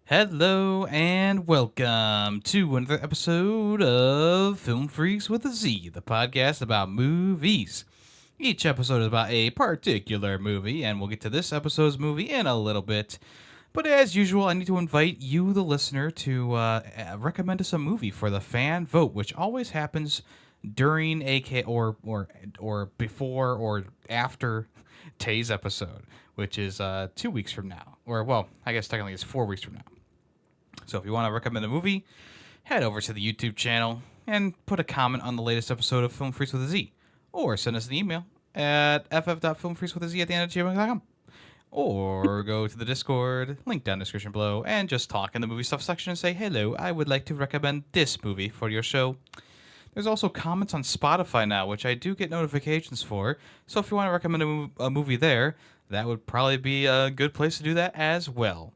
Hello and welcome to another episode of Film Freaks with a Z, the podcast about movies. Each episode is about a particular movie, and we'll get to this episode's movie in a little bit. But as usual, I need to invite you, the listener, to recommend us a movie for the fan vote, which always happens during or before or after today's episode, which is 2 weeks from now, or well, I guess technically it's 4 weeks from now. So if you want to recommend a movie, head over to the YouTube channel and put a comment on the latest episode of Film Freaks with a Z, or send us an email at ff.filmfreakswithaz at the end of gmail.com. Or go to the Discord, link down in the description below, and just talk in the movie stuff section and say, hello, I would like to recommend this movie for your show. There's also comments on Spotify now, which I do get notifications for, so if you want to recommend a movie there, that would probably be a good place to do that as well.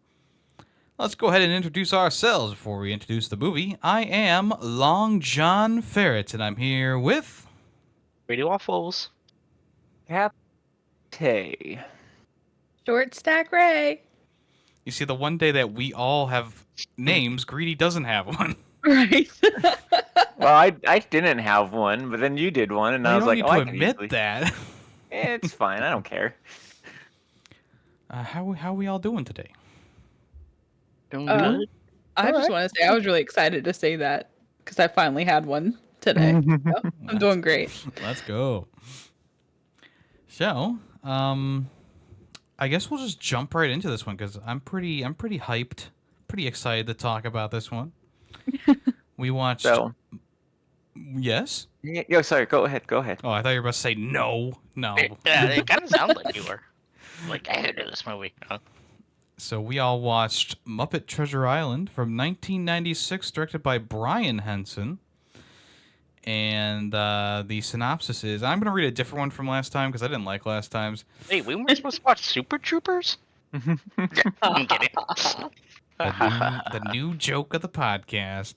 Let's go ahead and introduce ourselves before we introduce the movie. I am Long John Ferret, and I'm here with... Radio Waffles. Tay. Short Stack Ray. You see, the one day that we all have names, Greedy doesn't have one. Right. Well, I didn't have one, but then you did one, and I was like, you oh, don't I need can to admit easily... that. It's fine. I don't care. How are we all doing today? Doing good. I just want to say I was really excited to say that because I finally had one today. So, I'm doing great. Let's go. So, I guess we'll just jump right into this one because I'm pretty hyped, pretty excited to talk about this one. We watched. So, yes. yo, sorry. Go ahead. Oh, I thought you were about to say no. Yeah, it kind of sounded like you were. Like, I hated this movie. So we all watched Muppet Treasure Island from 1996, directed by Brian Henson. And the synopsis is... I'm going to read a different one from last time because I didn't like last time's. Wait, we weren't supposed to watch Super Troopers? I'm kidding. The new joke of the podcast.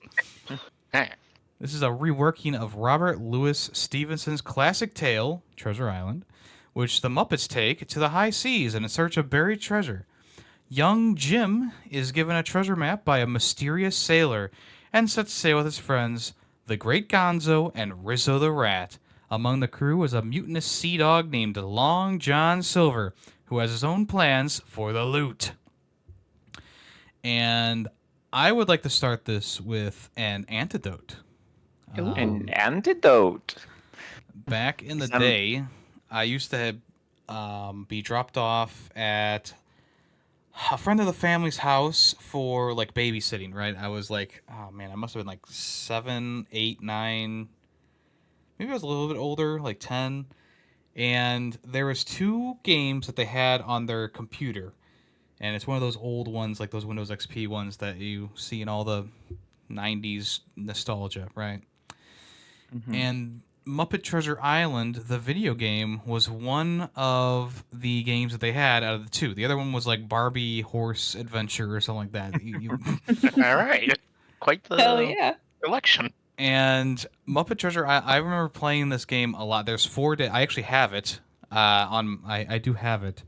This is a reworking of Robert Louis Stevenson's classic tale, Treasure Island, which the Muppets take to the high seas in search of buried treasure. Young Jim is given a treasure map by a mysterious sailor and sets sail with his friends, the Great Gonzo and Rizzo the Rat. Among the crew is a mutinous sea dog named Long John Silver, who has his own plans for the loot. And I would like to start this with an antidote. An antidote. Back in the day, I used to be dropped off at a friend of the family's house for like babysitting, right? I was like, oh man, I must have been like 7, 8, 9. Maybe I was a little bit older, like 10. And there was 2 games that they had on their computer. And it's one of those old ones, like those Windows XP ones that you see in all the 90s nostalgia, right? Mm-hmm. And Muppet Treasure Island, the video game, was one of the games that they had out of the 2. The other one was like Barbie Horse Adventure or something like that. All right. Quite the Hell yeah. election. And Muppet Treasure, I remember playing this game a lot. There's 4 discs. I actually have it. I do have it.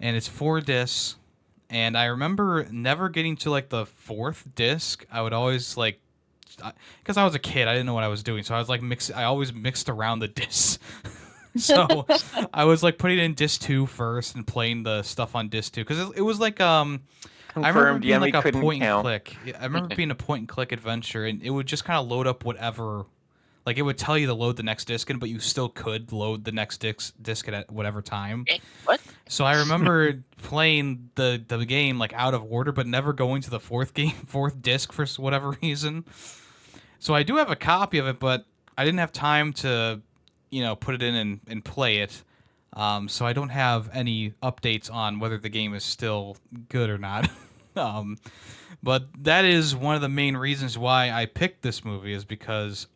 And it's 4 discs. And I remember never getting to like the 4th disc. I would always like... Because I was a kid, I didn't know what I was doing, so I was like I always mixed around the discs. So I was like putting in disc 2 first and playing the stuff on disc 2 because it was like I remember being Yemmy like a point count. and click. I remember being a point and click adventure, and it would just kind of load up whatever. Like it would tell you to load the next disc in, but you still could load the next disc at whatever time. What? So I remember playing the game like out of order, but never going to the 4th disc for whatever reason. So I do have a copy of it, but I didn't have time to, put it in and play it. So I don't have any updates on whether the game is still good or not. But that is one of the main reasons why I picked this movie is because,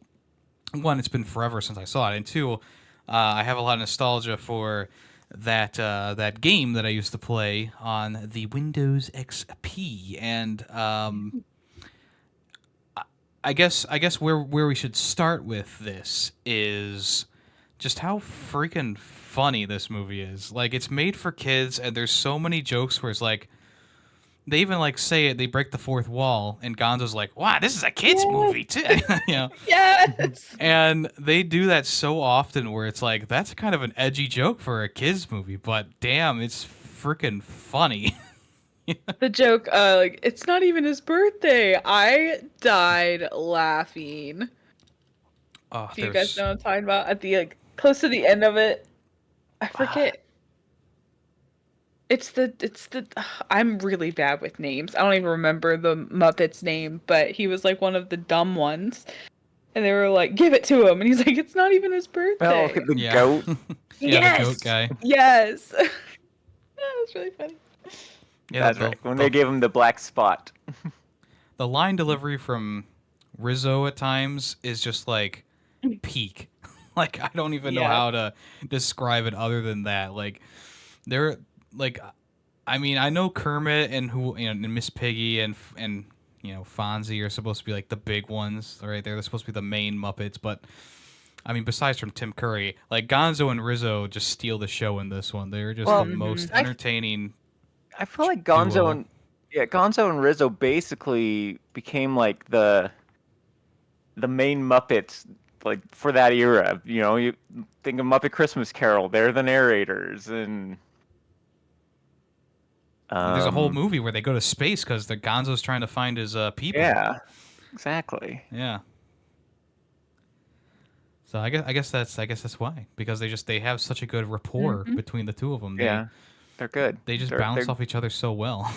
1, it's been forever since I saw it, and 2, I have a lot of nostalgia for that game that I used to play on the Windows XP, and I guess where we should start with this is just how freaking funny this movie is. Like, it's made for kids, and there's so many jokes where it's like, they even like say it. They break the fourth wall, and Gonzo's like, "Wow, this is a kids Yes. movie too," you know. Yes. And they do that so often, where it's like that's kind of an edgy joke for a kids movie, but damn, it's freaking funny. The joke, like, it's not even his birthday. I died laughing. Oh, Do you guys know what I'm talking about? At the close to the end of it, I forget. It's the I'm really bad with names. I don't even remember the Muppet's name, but he was like one of the dumb ones. And they were like, "Give it to him." And he's like, "It's not even his birthday." Oh, the Yeah. goat. Yeah, Yes! the goat guy. Yes. That was really funny. Yeah, That's right. When they gave him the black spot. the line delivery from Rizzo at times is just like peak. Like I don't even know Yeah. how to describe it other than that. Like they're like, I mean, I know Kermit and and Miss Piggy and Fonzie are supposed to be like the big ones, right? They're supposed to be the main Muppets, but I mean, besides from Tim Curry, like Gonzo and Rizzo just steal the show in this one. They're just Well, the most I- entertaining. I feel like duo. Gonzo and Rizzo basically became like the main Muppets like for that era. You know, you think of Muppet Christmas Carol, they're the narrators, and There's a whole movie where they go to space because the Gonzo's trying to find his people. yeah, exactly. Yeah. So I guess that's why, because they have such a good rapport between the two of them. Yeah, they're good. They just They're- bounce they're- off each other so well.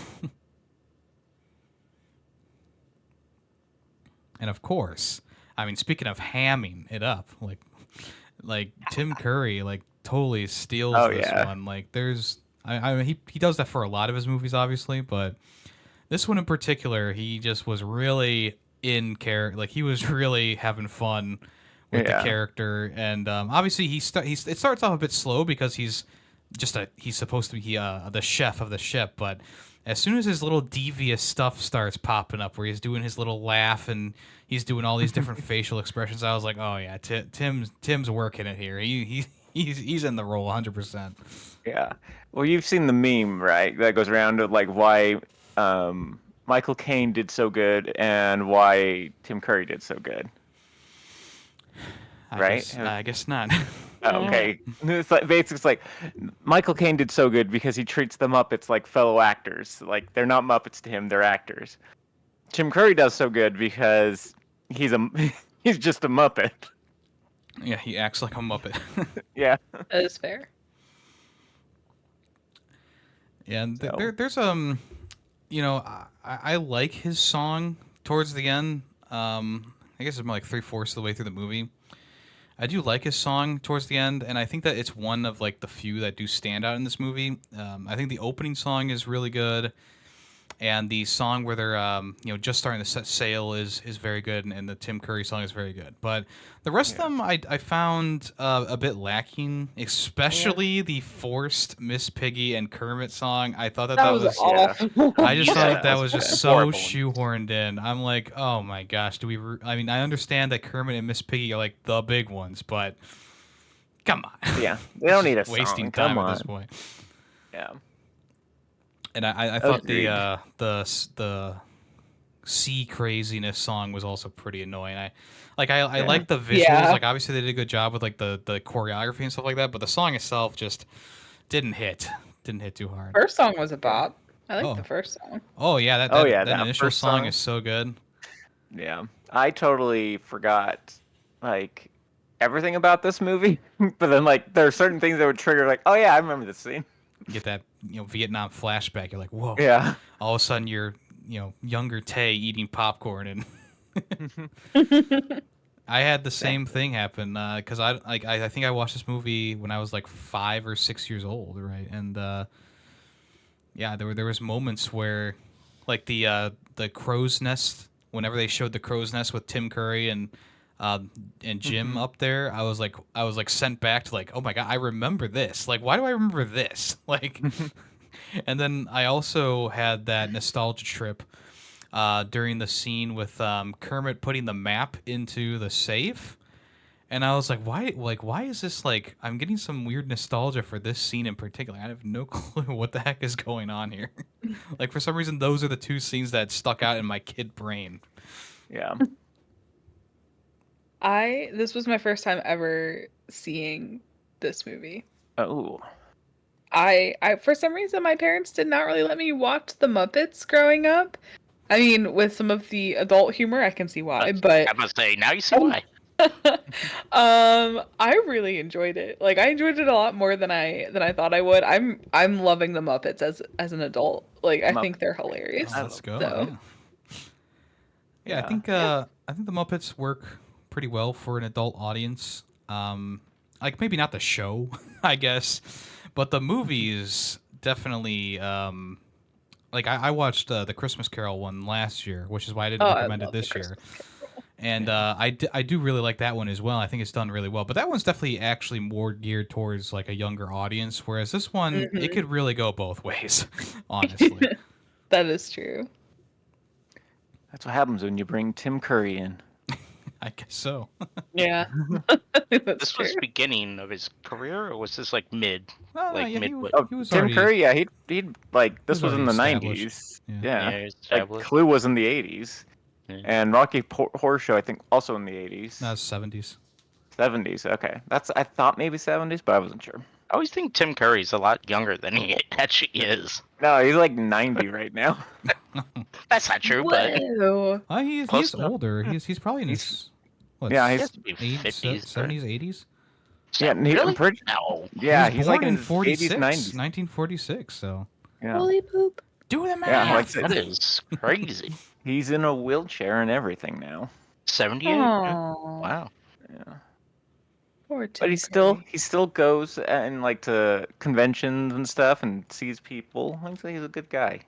And of course, I mean, speaking of hamming it up, like Tim Curry, like totally steals Oh, this yeah. one. Like there's, I mean, he does that for a lot of his movies, obviously, but this one in particular, he just was really in character. Like he was really having fun with Yeah. the character, and obviously it starts off a bit slow because he's supposed to be the chef of the ship, but as soon as his little devious stuff starts popping up, where he's doing his little laugh and he's doing all these different facial expressions, I was like, oh yeah, Tim's working it here. He's in the role 100%. Yeah. Well, you've seen the meme, right? That goes around of like why Michael Caine did so good and why Tim Curry did so good. Right? I guess not. Oh, okay. It's like basically it's like Michael Caine did so good because he treats the Muppets like fellow actors. Like they're not Muppets to him, they're actors. Tim Curry does so good because he's just a Muppet. Yeah, he acts like a Muppet. Yeah. That is fair. Yeah, and So- there's I like his song towards the end. I guess it's more like 3/4 of the way through the movie. I do like his song towards the end, and I think that it's one of like the few that do stand out in this movie. I think the opening song is really good, and the song where they're just starting to set sail is very good, and the Tim Curry song is very good. But the rest of them I found a bit lacking, especially the forced Miss Piggy and Kermit song. I thought that was awful. I just Yeah, thought that that was was just so horrible. shoehorned in. I'm like, oh my gosh, do we? I mean, I understand that Kermit and Miss Piggy are like the big ones, but come on, Yeah. They don't need a song. wasting Come time on. at this point. Yeah. And I thought Agreed. the sea craziness song was also pretty annoying. I like the visuals. Yeah. Like obviously they did a good job with like the choreography and stuff like that, but the song itself just didn't hit too hard. First song was a bop. I like Oh. the first song. Oh yeah, that that initial first song song. is so good. Yeah. I totally forgot like everything about this movie. But then like there are certain things that would trigger like, oh yeah, I remember this scene. You get that Vietnam flashback. You're like, whoa. Yeah. All of a sudden you're younger Tay eating popcorn and I had the same thing happen because I think I watched this movie when I was like 5 or 6 years old, right? And yeah, there was moments where like the crow's nest, whenever they showed the crow's nest with Tim Curry and Jim up there, I was like sent back to like, oh my god, I remember this. Like, why do I remember this? Like, and then I also had that nostalgia trip during the scene with Kermit putting the map into the safe, And I was like, why is this like, I'm getting some weird nostalgia for this scene in particular. I have no clue what the heck is going on here. Like, for some reason, those are the two scenes that stuck out in my kid brain. Yeah. This was my first time ever seeing this movie. Oh. I for some reason my parents did not really let me watch the Muppets growing up. I mean, with some of the adult humor, I can see why, but I must say, now you see why. I really enjoyed it. Like I enjoyed it a lot more than I thought I would. I'm loving the Muppets as an adult. Like I think they're hilarious. Oh, let's go. So. Yeah, I think the Muppets work pretty well for an adult audience. Like maybe not the show, I guess, but the movies definitely. Like I watched the Christmas Carol one last year, which is why I didn't recommend it this year. And I do really like that one as well. I think it's done really well. But that one's definitely actually more geared towards like a younger audience, whereas this one, it could really go both ways, honestly. That is true. That's what happens when you bring Tim Curry in. I guess so. Yeah. This was beginning of his career, or was this like mid? Yeah, mid. he was Tim already, Curry, yeah, he'd like this He was was in the already 90s. established. Yeah. he was Like established. Clue was in the 80s. Yeah. And Rocky Horror Show, I think, also in the 80s. No, it's 70s. 70s, okay. I thought maybe 70s, but I wasn't sure. I always think Tim Curry's a lot younger than he actually is. No, he's like 90 right now. That's not true, but Whoa. He's Close enough. older. He's probably in his what, Yeah, he he's has to be 50s. 70s, 80s. yeah, and I'm Really? pretty, No. yeah, He he's was like born in in his 46, 80s, 90s. 1946. So Yeah. Holy poop. do the math. Yeah, like That is crazy. He's in a wheelchair and everything now. 78? Aww. Wow. Yeah. Poor But he still goes and like to conventions and stuff and sees people. I'd say he's a good guy.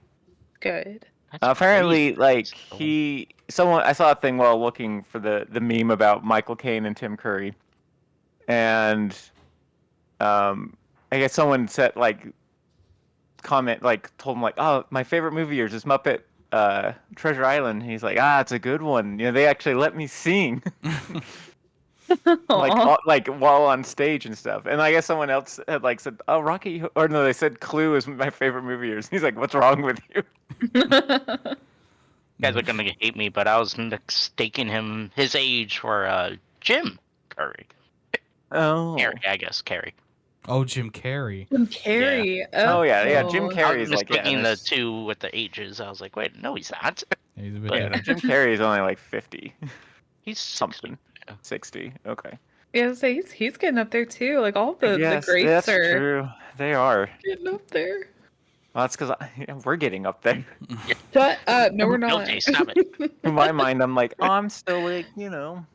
good. That's Apparently, crazy. like I saw a thing while looking for the meme about Michael Caine and Tim Curry, and I guess someone said like told him like, oh, my favorite movie yours is Muppet Treasure Island. He's like, it's a good one. You know, they actually let me sing. like while on stage and stuff. And I guess someone else had like said, "Oh, Rocky," or no, they said Clue is my favorite movie of yours. He's like, "What's wrong with you?" You guys are gonna hate me, but I was mistaking his age for Jim Curry. Oh, Carrey, I guess Carrey. Oh, Jim Carrey. Jim Carrey. Oh, yeah, Jim I Carrey was is like mistaking the this- two with the ages. I was like, wait, no, he's not. He's a bit But- Yeah, Jim Carrey is only like 50 He's something, 60. 60. Okay. Yeah, so he's getting up there too. Like all the Yes, greats that's are true. They are. getting up there. Well, that's because we're getting up there. But no, we're not. Okay, stop it. In my mind, I'm like, oh, I'm still like, you know,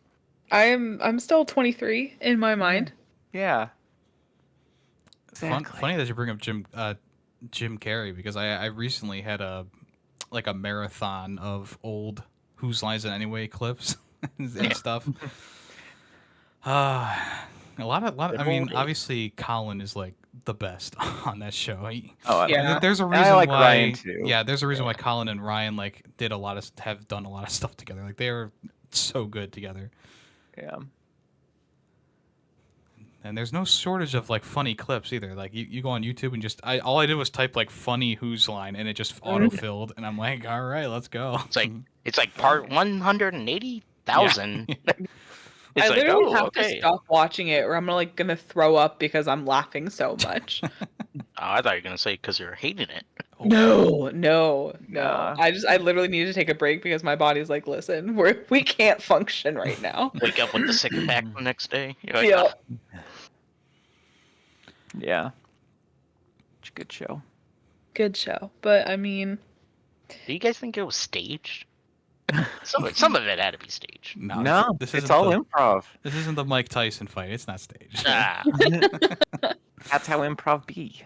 I'm still 23 in my mind. yeah. Funny that you bring up Jim Carrey because I recently had a marathon of old Whose Lines It Anyway clips and stuff. A lot of I mean, obviously Colin is like the best on that show. Yeah. There's a reason I like why. Ryan, too. Yeah, there's a reason why Colin and Ryan like have done a lot of stuff together. Like they're so good together. Yeah. And there's no shortage of like funny clips either. Like you go on YouTube and just all I did was type like funny Who's Line and it just auto filled and I'm like, all right, let's go. It's like part 180,000. I It's like, literally oh, have okay. to stop watching it, or I'm gonna throw up because I'm laughing so much. Oh, I thought you were gonna say because you're hating it. No. Nah. I literally need to take a break because my body's like, listen, we can't function right now. Wake up with the sick pack the next day. You're like, Yeah. Yeah. It's a good show. Good show, but I mean, do you guys think it was staged? Some of it had to be staged. No, this it's isn't all the, improv. This isn't the Mike Tyson fight. It's not staged. Ah, That's how improv be.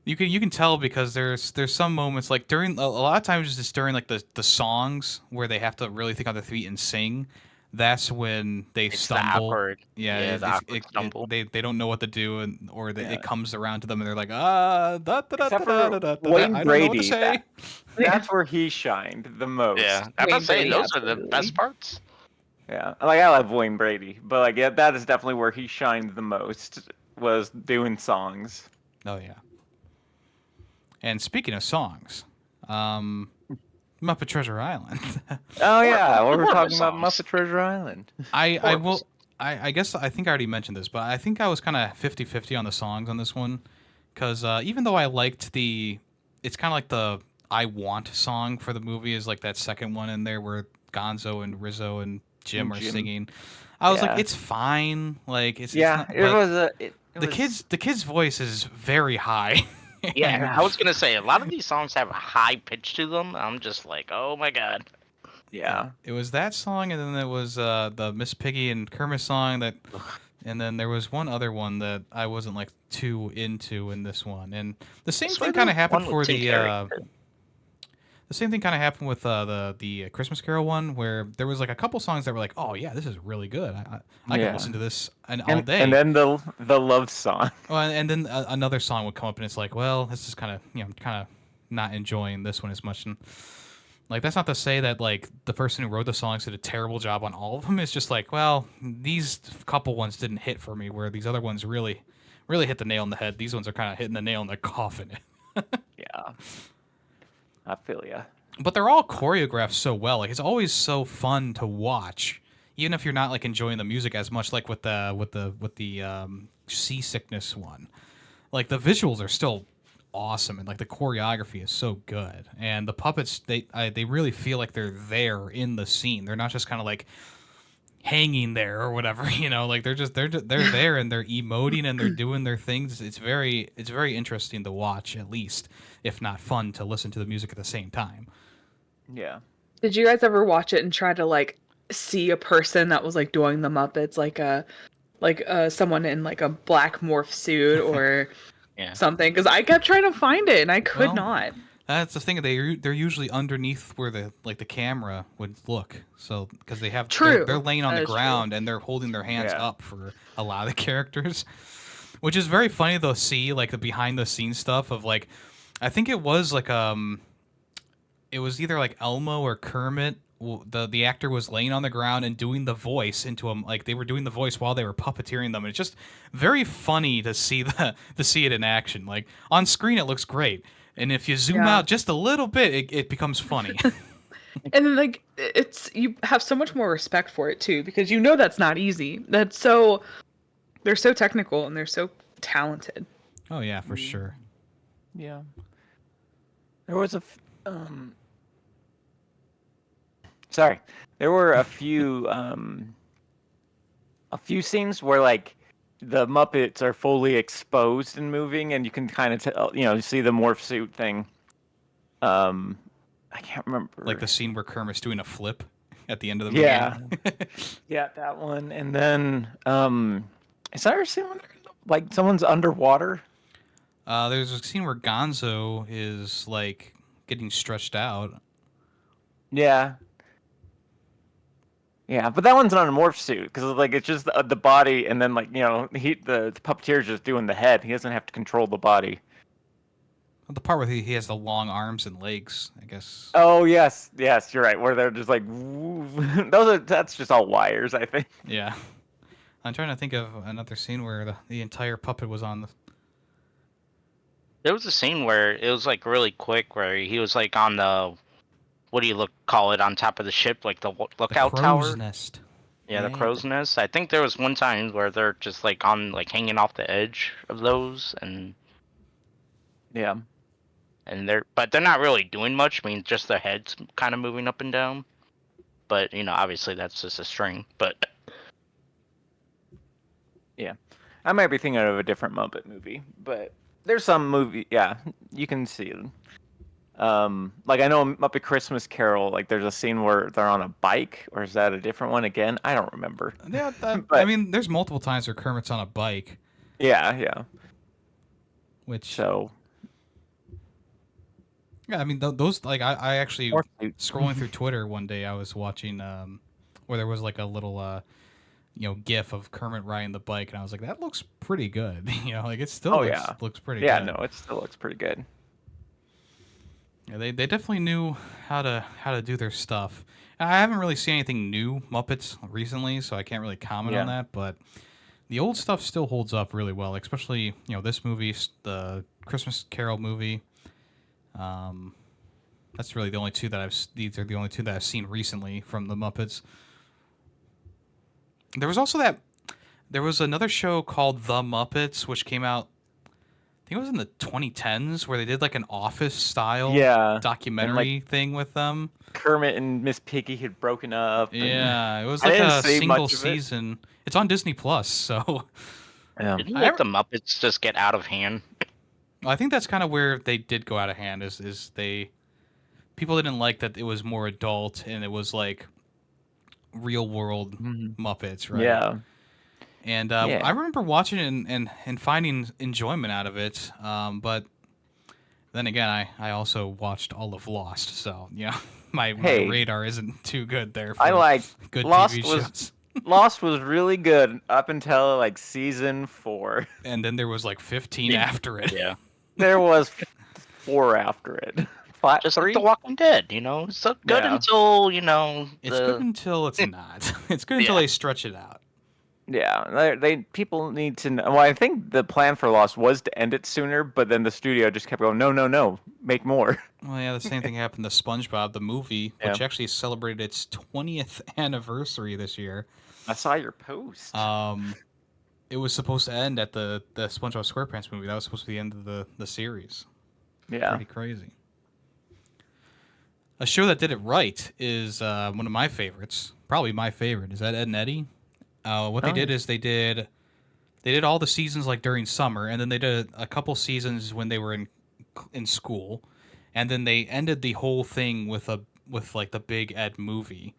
You can tell because there's some moments like during a lot of times it's during like the songs where they have to really think on their feet and sing. That's when they it's the stumble. awkward. Yeah, the awkward stumble. they don't know what to do, or Yeah. it comes around to them, and they're like, da da da da Except da for da da. Wayne I don't know what to Brady, say. That's where he shined the most. Yeah, I'm Wayne not saying Brady, those are the absolutely. best parts. Yeah, like I love Wayne Brady, but like yeah, that is definitely where he shined the most, was doing songs. Oh yeah. And speaking of songs, Muppet Treasure Island. Oh yeah, we were Horrible talking about songs. Muppet Treasure Island. I Horrible will. songs. I guess I think I already mentioned this, but I think I was kind of 50-50 on the songs on this one, because even though I liked it's kind of like the "I Want" song for the movie is like that second one in there where Gonzo and Rizzo and Jim are Jim. singing. I was like, Yeah. it's fine. Like it's Yeah, not, it but was a. the kid's voice is very high. Yeah, And- I was gonna say a lot of these songs have a high pitch to them. I'm just like, oh my god. Yeah. It was that song, and then there was the Miss Piggy and Kermit song that, and then there was one other one that I wasn't like too into in this one. And the same Swear thing kind of there's happened one for with Tim the Curry. same thing kind of happened with the Christmas Carol one, where there was like a couple songs that were like, oh yeah, this is really good. I Yeah. could listen to this all day. And then the love song. Well, and then another song would come up, and it's like, well, this is kind of not enjoying this one as much. And like, that's not to say that like the person who wrote the songs did a terrible job on all of them. It's just like, well, these couple ones didn't hit for me, where these other ones really, really hit the nail on the head. These ones are kind of hitting the nail in the coffin. Yeah. I feel ya. But they're all choreographed so well. Like, it's always so fun to watch, even if you're not like enjoying the music as much. Like with the seasickness one, like the visuals are still awesome, and like the choreography is so good, and the puppets they really feel like they're there in the scene. They're not just kind of like hanging there or whatever, like they're there and they're emoting and they're doing their things. It's very interesting to watch, at least, if not fun to listen to the music at the same time. Yeah. Did you guys ever watch it and try to like see a person that was like doing the Muppets, like someone in like a black morph suit or Yeah. something? Because I kept trying to find it and I could Well, not. That's the thing. They're usually underneath where the camera would look. So because True. they're laying on That the is true. ground and they're holding their hands Yeah. up for a lot of the characters, which is very funny to see, like the behind the scenes stuff of like, I think it was like it was either like Elmo or Kermit. The actor was laying on the ground and doing the voice into him, like they were doing the voice while they were puppeteering them. And it's just very funny to see it in action. Like on screen, it looks great, and if you zoom Yeah. out just a little bit, it becomes funny. And then like you have so much more respect for it too, because that's not easy. They're so technical and they're so talented. Oh yeah, for sure. Yeah. There was sorry. There were a few scenes where like the Muppets are fully exposed and moving, and you can kind of tell, you see the morph suit thing. I can't remember. Like the scene where Kermit's doing a flip at the end of the movie. Yeah. Yeah, that one. And then is there a scene where like someone's underwater? There's a scene where Gonzo is like getting stretched out. Yeah. Yeah, but that one's not a morph suit because like it's just the body, and then like the puppeteer's just doing the head. He doesn't have to control the body. The part where he has the long arms and legs, I guess. Oh yes, you're right. Where they're just like that's just all wires, I think. Yeah. I'm trying to think of another scene where the entire puppet was on the. There was a scene where it was like really quick, where he was like on the, what do you call it, on top of the ship, like the lookout crow's tower. nest. Yeah, the Yeah. crow's nest. I think there was one time where they're just like on like hanging off the edge of those, and Yeah. they're not really doing much. I mean, just their heads kind of moving up and down. But obviously that's just a string. But Yeah. I might be thinking of a different Muppet movie, but there's some movie. Yeah, you can see it. Like I know Muppet Christmas Carol. Like there's a scene where they're on a bike, or is that a different one again? I don't remember. Yeah, I But- mean, there's multiple times where Kermit's on a bike, Yeah. which So yeah, I mean those like I actually morph suit. scrolling through Twitter one day, I was watching where there was like a little GIF of Kermit riding the bike, and I was like, that looks pretty good. Like it still Oh, looks, yeah. looks pretty Yeah, good. no, it still looks pretty good. Yeah, they definitely knew how to do their stuff. I haven't really seen anything new Muppets recently, so I can't really comment on Yeah. that. But the old stuff still holds up really well, especially this movie, the Christmas Carol movie. Um, that's really the only two that these are the only two that I've seen recently from the Muppets. There was also there was another show called The Muppets, which came out, I think it was in the 2010s, where they did like an Office style Yeah. documentary thing with them. Kermit and Miss Piggy had broken up. and- Yeah, it was I like didn't a see single much of it. season. It's on Disney Plus, so Yeah. Didn't I- like the Muppets just get out of hand? I think that's kind of where they did go out of hand. Is people didn't like that it was more adult and it was like real world Muppets, right? Yeah. And Yeah. I remember watching it and finding enjoyment out of it. But then again, I also watched all of Lost, so my Hey. radar isn't too good there. For I like good Lost TV was shows. Lost was really good up until like season 4. And then there was like 15 after it. Yeah. There was 4 after it. Just 3? like The Walking Dead, it's so good Yeah. until, It's good until it's not. It's good until Yeah. they stretch it out. Yeah, they people need to know. Well, I think the plan for Lost was to end it sooner, but then the studio just kept going, no, make more. Well, yeah, the same thing happened to SpongeBob, the movie, which Yeah. actually celebrated its 20th anniversary this year. I saw your post. It was supposed to end at the SpongeBob SquarePants movie. That was supposed to be the end of the series. Yeah. Pretty crazy. A show that did it right is one of my favorites. Probably my favorite. Is that Ed and Eddie? What they did is they did all the seasons like during summer, and then they did a couple seasons when they were in school, and then they ended the whole thing with like the big Ed movie,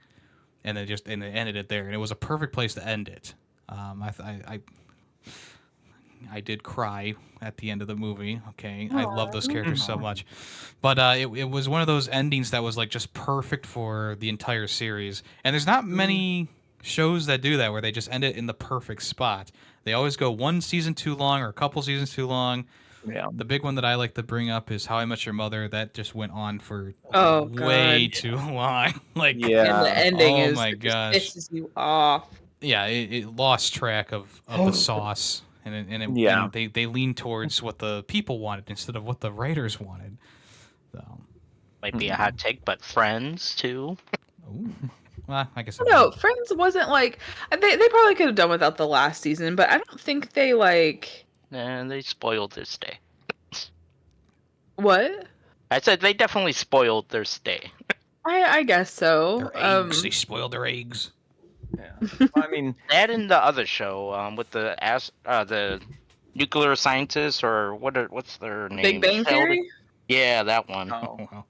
and they ended it there, and it was a perfect place to end it. I did cry at the end of the movie. Okay, I love those characters so much, but it was one of those endings that was like just perfect for the entire series. And there's not many shows that do that where they just end it in the perfect spot. They always go one season too long or a couple seasons too long. Yeah. The big one that I like to bring up is How I Met Your Mother. That just went on for Oh, way God. too long. Like, Yeah. And the ending Oh is my it just gosh. pisses you off. yeah, it lost track of the sauce, and Yeah. and they leaned towards what the people wanted instead of what the writers wanted. So, might be a hot take, but Friends too. ooh. Well, I guess No, Friends wasn't like they probably could have done without the last season, but I don't think they like And they spoiled their stay. what? I said they definitely spoiled their stay. I guess so. their eggs. They spoiled their eggs. Yeah. I mean, That and the other show, with the nuclear scientists or what's their name? Big Bang Sheldon? Theory? Yeah, that one. oh, Oh well,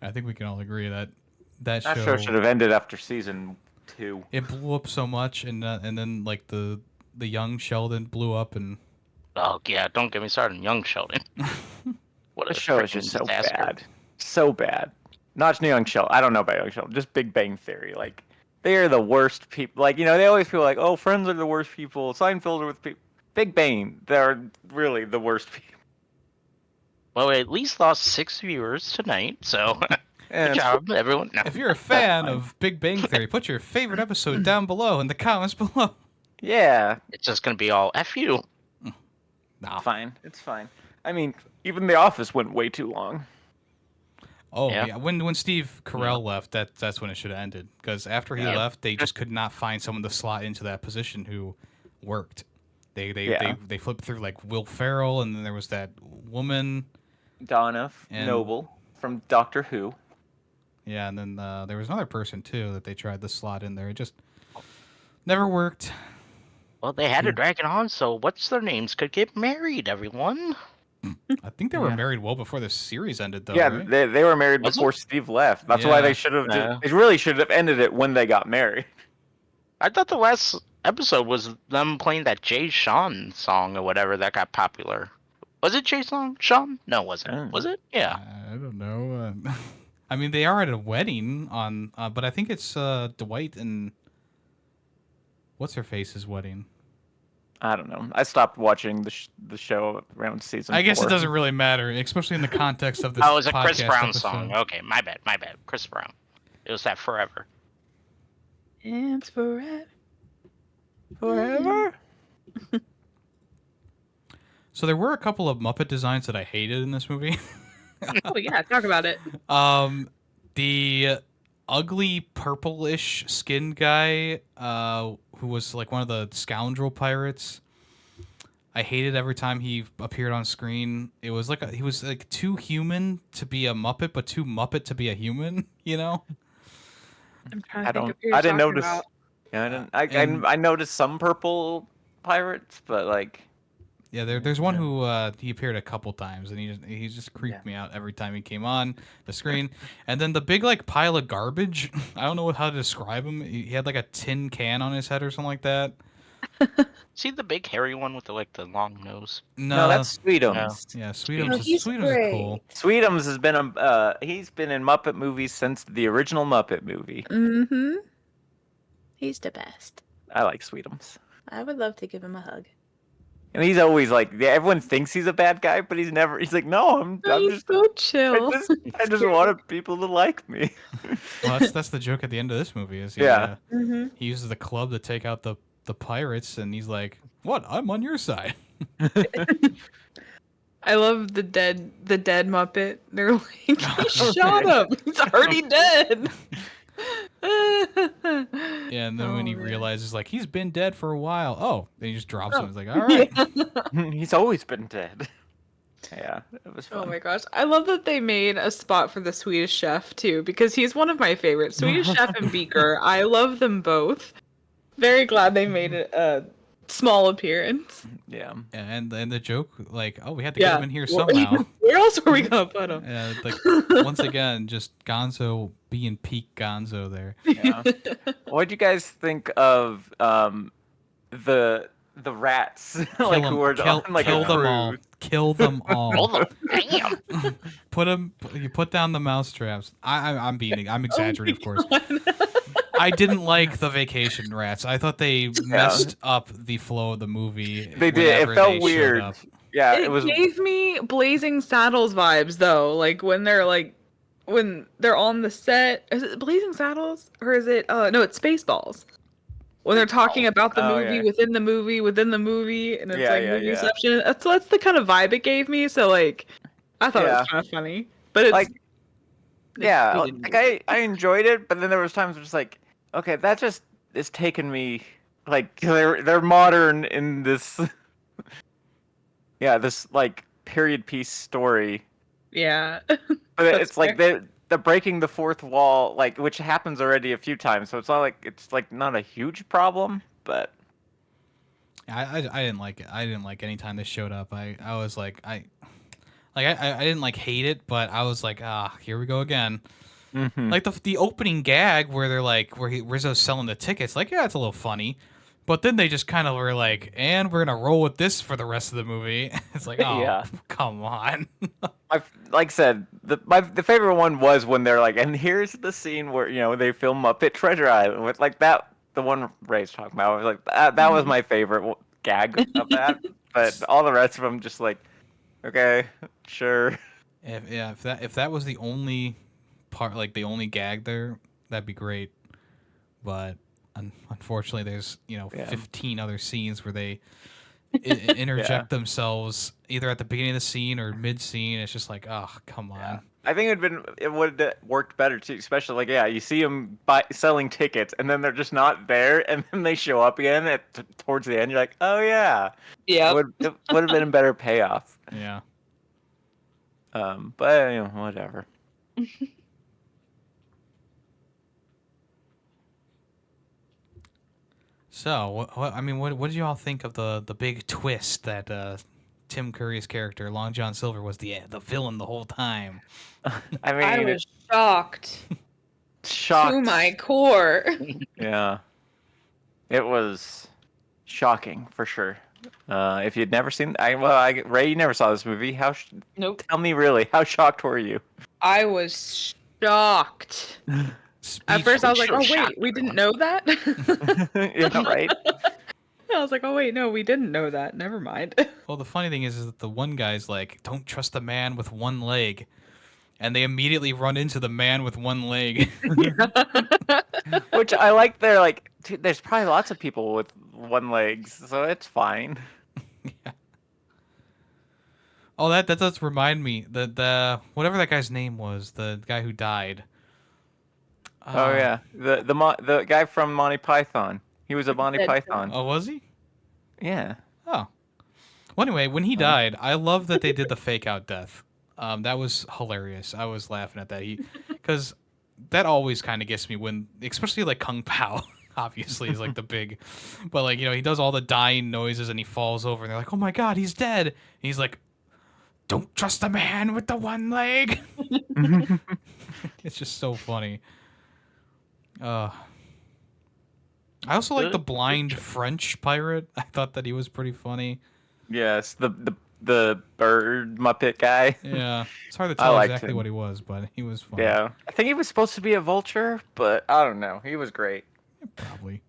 I think we can all agree that that show should have ended after season 2. it blew up so much, and then like the young Sheldon blew up, and Oh yeah, don't get me started on Young Sheldon. What The a show is freaking just so disaster. bad. So bad. Not Young Sheldon. I don't know about Young Sheldon. Just Big Bang Theory. Like, they are the worst people. Like, they always feel like, oh, Friends are the worst people. Seinfeld are with people. Big Bang, they're really the worst people. Well, we at least lost 6 viewers tonight, so good And job, everyone. No. if you're a fan of Big Bang Theory, put your favorite episode down below in the comments below. yeah, It's just gonna be all F you. Nah. fine. It's fine. I mean, even The Office went way too long. Oh Yeah. yeah, when Steve Carell left, that's when it should have ended. Because after he Yeah. left, they just could not find someone to slot into that position who worked. They Yeah. they flipped through like Will Ferrell, and then there was that woman. Donna And- Noble from Doctor Who. Yeah, and then there was another person too that they tried to slot in there. It just never worked. Well, they had to drag it on, so what's their names could get married, everyone. I think they were Yeah. married well before the series ended, though. Yeah, right? they were married Was it? before Steve left. That's why Yeah. they should have. Yeah. They really should have ended it when they got married. I thought the last episode was them playing that Jay Sean song or whatever that got popular. Was it Jay Sean? No, it wasn't. Oh. Was it? Yeah. I don't know. I mean, they are at a wedding but I think it's Dwight and what's her face's wedding. I don't know. I stopped watching the show around season. I guess 4. it doesn't really matter, especially in the context of this. Oh, it was a Chris podcast Brown episode. song. Okay, my bad. Chris Brown. It was that Forever. It's forever. Forever. So there were a couple of Muppet designs that I hated in this movie. Oh yeah, talk about it. The ugly purplish skinned guy, who was like one of the scoundrel pirates. I hated every time he appeared on screen. It was like he was like too human to be a Muppet, but too Muppet to be a human. You know? I'm trying to I think don't. of who you're I didn't talking notice. about. Yeah, I didn't. And- I noticed some purple pirates, but like. Yeah, there's one who he appeared a couple times, and he just creeped me out every time he came on the screen. And then the big like pile of garbage. I don't know how to describe him. He had like a tin can on his head or something like that. See the big hairy one with the long nose? No, that's Sweetums. yeah, No, Sweetums. he's Sweetums is great. cool. Sweetums has been he's been in Muppet movies since the original Muppet movie. Mm-hmm. He's the best. I like Sweetums. I would love to give him a hug. And he's always like, yeah, everyone thinks he's a bad guy, but he's never. He's like, no, I'm He's just, so chill. I just wanted people to like me. Well, that's the joke at the end of this movie. Is Yeah. Mm-hmm. he uses the club to take out the pirates, and he's like, "What? I'm on your side." I love the dead Muppet. They're like, he shot him. He's already dead. Yeah, and then when he man. realizes like he's been dead for a while, then he just drops him. He's like, "All right." He's always been dead. Yeah, it was Oh fun. my gosh. I love that they made a spot for the Swedish Chef too, because he's one of my favorites. Swedish Chef and Beaker. I love them both. Very glad they made a small appearance. Yeah. And the joke, like, "Oh, we had to get him in here Well, somehow." Where else are we gonna put him? Like once again, just Gonzo being peak Gonzo there. Yeah. What'd you guys think of the rats like who were on like kill a them all. cruise? Kill them all. Hold on. Damn. You put down the mousetraps. I'm Oh exaggerating, of course. I didn't like the vacation rats. I thought they messed up the flow of the movie. They did. It whenever felt they showed weird. up. Yeah, It it was. gave me Blazing Saddles vibes though, like when they're on the set. Is it Blazing Saddles or is it? No, it's Spaceballs. When they're talking about the Oh, movie yeah. within the movie, and it's Yeah, like yeah, yeah. movieception. That's the kind of vibe it gave me. So like, I thought it Yeah. was kind of funny, but it's Like, yeah, really like I enjoyed it, but then there was times where it's like, okay, that just is taking me like they're modern in this, yeah, this like period piece story, yeah. but That's it's like they're breaking the fourth wall, like which happens already a few times, so it's like not a huge problem, but I didn't like it. I didn't like any time they showed up. I was like I didn't like hate it, but I was like, here we go again. Mhm. Like the opening gag where they're like where Rizzo's selling the tickets, like, yeah, it's a little funny. But then they just kind of were like, and we're gonna roll with this for the rest of the movie. It's like, oh, Yeah. come on. like I said, the favorite one was when they're like, and here's the scene where they film Muppet Treasure Island with like that, the one Ray's talking about. I was like, that was my favorite gag of that. But all the rest of them just like, okay, sure. If that was the only part, like the only gag there, that'd be great. But unfortunately, there's 15 other scenes where they interject themselves either at the beginning of the scene or mid scene. It's just like, oh, come on. Yeah. I think it would have worked better too, especially like you see them selling tickets and then they're just not there, and then they show up again towards the end. You're like, oh yeah, Yeah. it would have been a better payoff. Yeah. But whatever. So, what did you all think of the big twist that Tim Curry's character Long John Silver was the villain the whole time? I mean, I was shocked shocked. to my core. Yeah, it was shocking for sure. If you'd never seen, Ray, you never saw this movie. Nope. Tell me really, how shocked were you? I was shocked. At first, I was like, "Oh wait, we didn't know that." Yeah, right. I was like, oh wait, no, we didn't know that. Never mind. Well, the funny thing is that the one guy's like, "Don't trust a man with one leg," and they immediately run into the man with one leg. Which I like. They're like, dude, there's probably lots of people with one legs, so it's fine. Yeah. Oh, that does remind me that the whatever that guy's name was, the guy who died. Oh yeah, the guy from Monty Python. He was a Monty Dead Python. Oh, was he? Yeah. Oh. Well, anyway, when he died, I love that they did the fake out death. That was hilarious. I was laughing at that. Because that always kind of gets me when, especially like Kung Pao, obviously is like the big, but like, he does all the dying noises and he falls over and they're like, oh my God, he's dead. And he's like, don't trust a man with the one leg. It's just so funny. I also like the blind French pirate. I thought that he was pretty funny. Yes, the bird Muppet guy. Yeah, it's hard to tell liked exactly him. what he was, but he was funny. Yeah, I think he was supposed to be a vulture, but I don't know. He was great. Probably.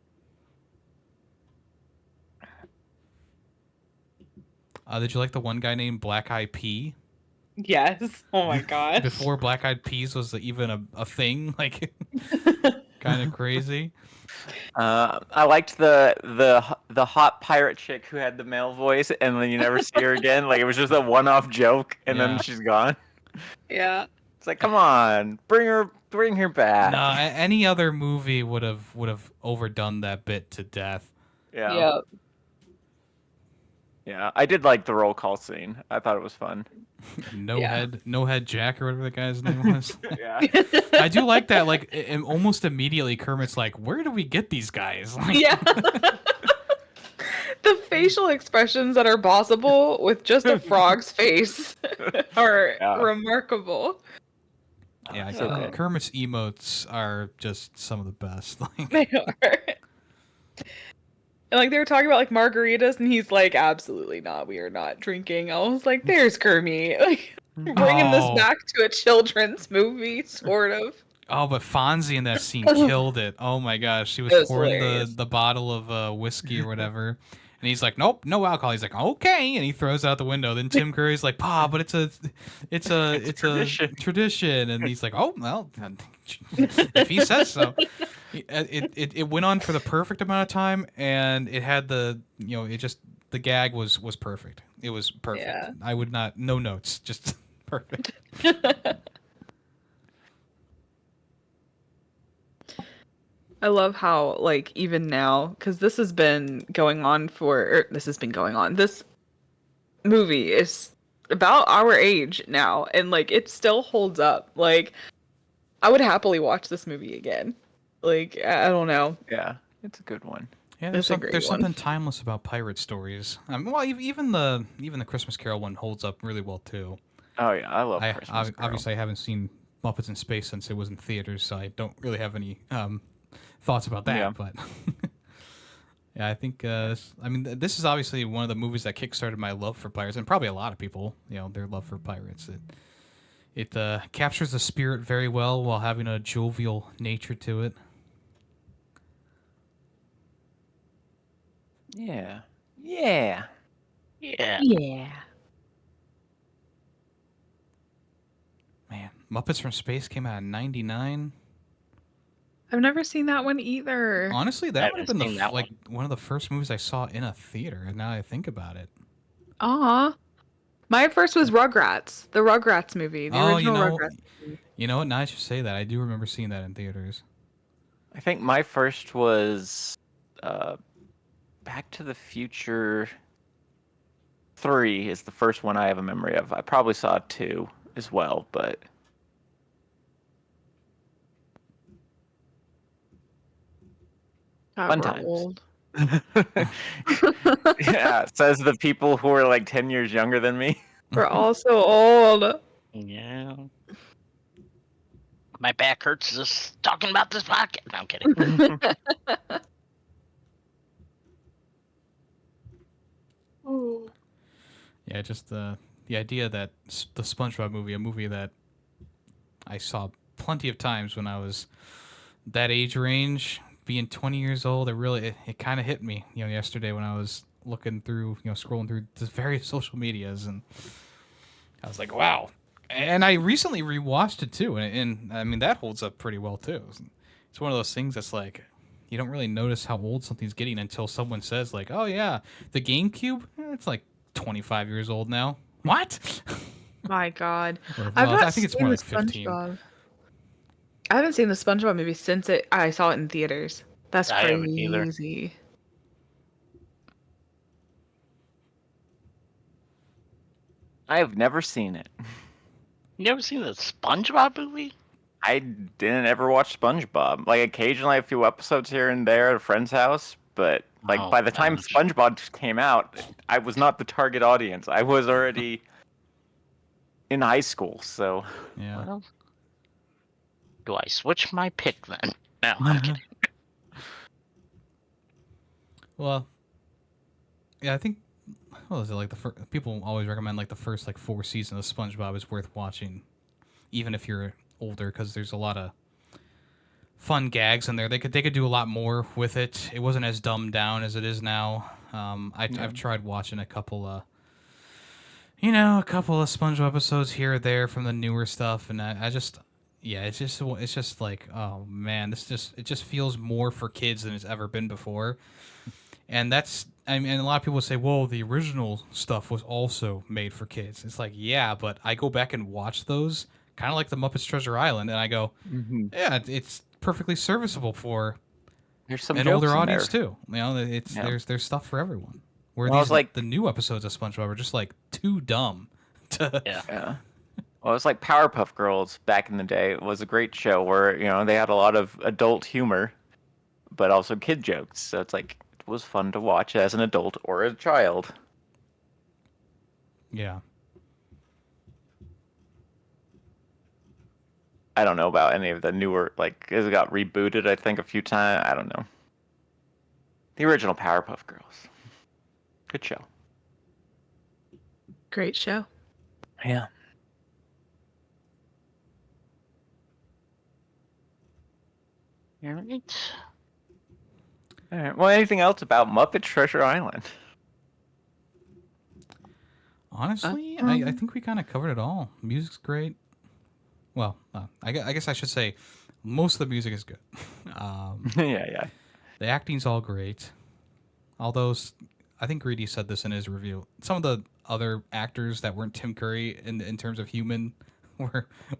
Did you like the one guy named Black Eyed Pea? Yes. Oh my god. Before Black Eyed Peas was even a thing, like kind of crazy. I liked the hot pirate chick who had the male voice, and then you never see her again. Like it was just a one-off joke, and Yeah. then she's gone. Yeah. It's like, come on, bring her back. No, any other movie would have overdone that bit to death. Yeah. Yeah. Yeah, I did like the roll call scene. I thought it was fun. No Yeah. head Jack or whatever the guy's name was. Yeah. I do like that. Like almost immediately, Kermit's like, "Where do we get these guys?" Like, Yeah. The facial expressions that are possible with just a frog's face are Yeah. remarkable. yeah, So good. Kermit's emotes are just some of the best. Like, They are. And like they were talking about like margaritas, and he's like, "Absolutely not. We are not drinking." I was like, "There's Kermit, like bringing this Oh. back to a children's movie, sort of." oh, but Fonzie in that scene killed it. Oh my gosh, she was It was pouring hilarious. the bottle of whiskey or whatever. And he's like, nope, no alcohol. He's like, okay, and he throws it out the window. Then Tim Curry's like, Pa, but it's a tradition." tradition. And he's like, oh well, if he says so. It went on for the perfect amount of time, and it had the the gag was perfect. It was perfect. Yeah. I would not no notes, just perfect. I love how, like, even now, because this has been going on This movie is about our age now, and, like, it still holds up. Like, I would happily watch this movie again. Like, I don't know. Yeah, it's a good one. Yeah, It's a great there's one. something timeless about pirate stories. Well, even the Christmas Carol one holds up really well too. Oh yeah, I love Christmas Carol. Obviously, I haven't seen Muppets in Space since it was in theaters, so I don't really have any thoughts about that. Yeah. But yeah, I think this is obviously one of the movies that kickstarted my love for pirates, and probably a lot of people, their love for pirates. It captures the spirit very well while having a jovial nature to it. Yeah. Yeah. Yeah. Yeah. Man, Muppets from Space came out in '99. I've never seen that one either. Honestly, I that would have haven't been seen that like one of the first movies I saw in a theater. And now I think about it. Aw. My first was Rugrats, the Rugrats movie, the original Rugrats. You know what? Now I should say that I do remember seeing that in theaters. I think my first was Back to the Future 3 is the first one I have a memory of. I probably saw 2 as well, but God, Fun we're times. old. yeah, says the people who are like 10 years younger than me. We're all so old. Yeah. My back hurts just talking about this podcast. No, I'm kidding. Yeah, just the idea that the SpongeBob movie, a movie that I saw plenty of times when I was that age range, being 20 years old, it kind of hit me, yesterday when I was looking through, scrolling through the various social medias, and I was like, wow. And I recently rewatched it too, and I mean that holds up pretty well too. It's one of those things that's like you don't really notice how old something's getting until someone says like, "Oh yeah, the GameCube, it's like 25 years old now." What? My God, Or, I've well, not I think it's seen more the like 15. SpongeBob. I haven't seen the SpongeBob movie since I saw it in theaters. That's I haven't either. crazy. I have never seen it. You ever seen the SpongeBob movie? I didn't ever watch SpongeBob. Like occasionally a few episodes here and there at a friend's house, but like Oh, by the time gosh. SpongeBob came out, I was not the target audience. I was already in high school, so Yeah. Well, do I switch my pick then? No, I'm kidding. Well, yeah, I think. What is it like people always recommend like the first like 4 seasons of SpongeBob is worth watching, even if you're older, because there's a lot of fun gags in there. They could do a lot more with it. It wasn't as dumbed down as it is now. I've tried watching a couple of SpongeBob episodes here or there from the newer stuff, and I just it's just like, oh man, it just feels more for kids than it's ever been before. And a lot of people say, well, the original stuff was also made for kids. It's like, yeah, but I go back and watch those, kind of like the Muppets Treasure Island, and I go, yeah, it's perfectly serviceable for there's some an jokes older in there. audience Too. There's stuff for everyone. Where Well, I was like- the new episodes of SpongeBob are just like too dumb. Yeah. Yeah. Well, it was like Powerpuff Girls back in the day. It was a great show where, they had a lot of adult humor, but also kid jokes. So it's like, it was fun to watch as an adult or a child. Yeah. I don't know about any of the newer, like, it got rebooted, I think, a few times. I don't know. The original Powerpuff Girls. Good show. Great show. Yeah. All right. All right. Well, anything else about Muppet Treasure Island? Honestly, I think we kind of covered it all. Music's great. Well, I guess I should say most of the music is good. Yeah. The acting's all great. Although I think Greedy said this in his review. Some of the other actors that weren't Tim Curry in terms of human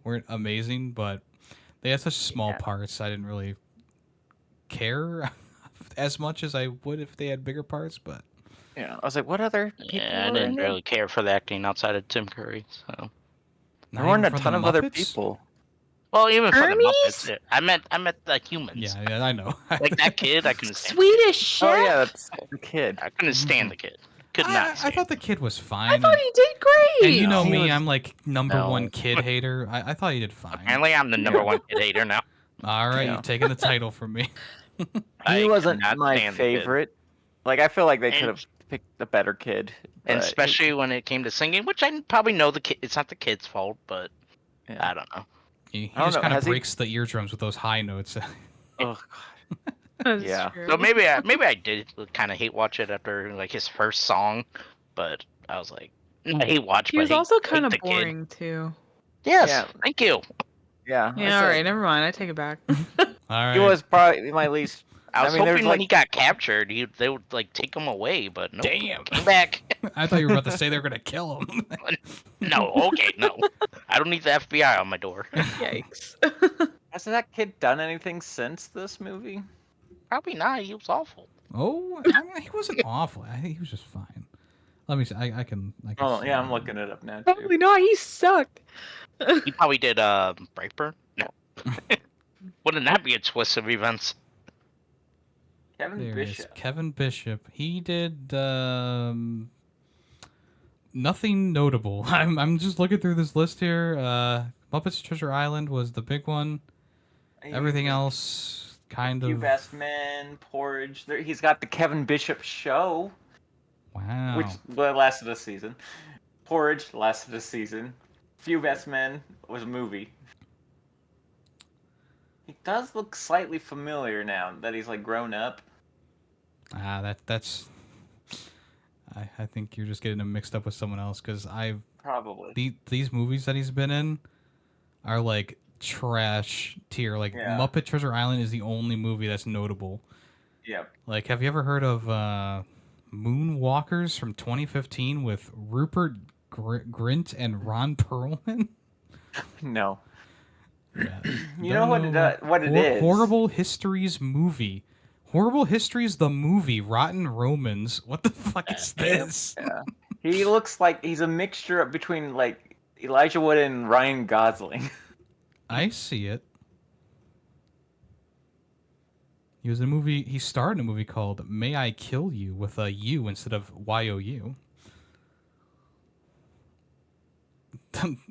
weren't amazing, but they had such small parts. I didn't really care as much as I would if they had bigger parts, but Yeah. I was like, what other people Yeah, I were in didn't it? really care for the acting outside of Tim Curry. So, There weren't a even for ton the of other Muppets? people. well, even for the Ernie's? Muppets, I meant the humans. Yeah, I know. Like that kid, I couldn't stand. Swedish Chef. Oh yeah, that's the kid. I couldn't stand the kid. Could I not. Stand. thought the kid was fine. I thought he did great. and you know He me, was- I'm like number No. one kid hater. I thought he did fine. Apparently, I'm the number one kid hater now. All right, Yeah. you've taken the title from me. I He wasn't cannot my stand the kid. favorite. Like, I feel like they And- could have picked a better kid. And but especially when it came to singing, which I probably know the kid. It's not the kid's fault, but Yeah. I don't know. He I don't just know, kind of has he- breaks the eardrums with those high notes. Oh, That's Yeah. true. So maybe I did kind of hate watch it after like his first song, but I was like, I hate watch. He but was hate- also hate kind of the kid. boring too. Yes, Yeah. thank you. yeah. Yeah, all right, never mind. I take it back. All right. He was probably my least. I was mean, there hoping was, when like- he got captured, they would like take him away, but no, Damn. came back. I thought you were about to say they were gonna kill him. No, okay, no, I don't need the FBI on my door. Yikes. Has that kid done anything since this movie? Probably not. He was awful. Oh, I mean, he wasn't awful. I think he was just fine. Let me see. I can. Oh see. yeah, I'm looking it up now. Too. Probably not. He sucked. He probably did Brightburn. No, wouldn't that be a twist of events? Kevin There it is. Bishop. Kevin Bishop. He did nothing notable. I'm just looking through this list here. Muppets Treasure Island was the big one. Everything else kind You of. Best Men, Porridge. He's got the Kevin Bishop Show, Wow. which lasted a season. Porridge lasted a season. Few Best Men was a movie. He does look slightly familiar now that he's like grown up. That's. I think you're just getting him mixed up with someone else because Probably. these movies that he's been in are like trash tier. Like Yeah. Muppet Treasure Island is the only movie that's notable. Yep. Like, have you ever heard of Moonwalkers from 2015 with Rupert Grint and Ron Perlman? No. Yeah. You know what it is? Horrible Histories movie. Horrible Histories the movie. Rotten Romans. What the fuck is this? Yeah. He looks like he's a mixture between like Elijah Wood and Ryan Gosling. I see it. He was in a movie. He starred in a movie called "May I Kill You" with a U instead of YOU.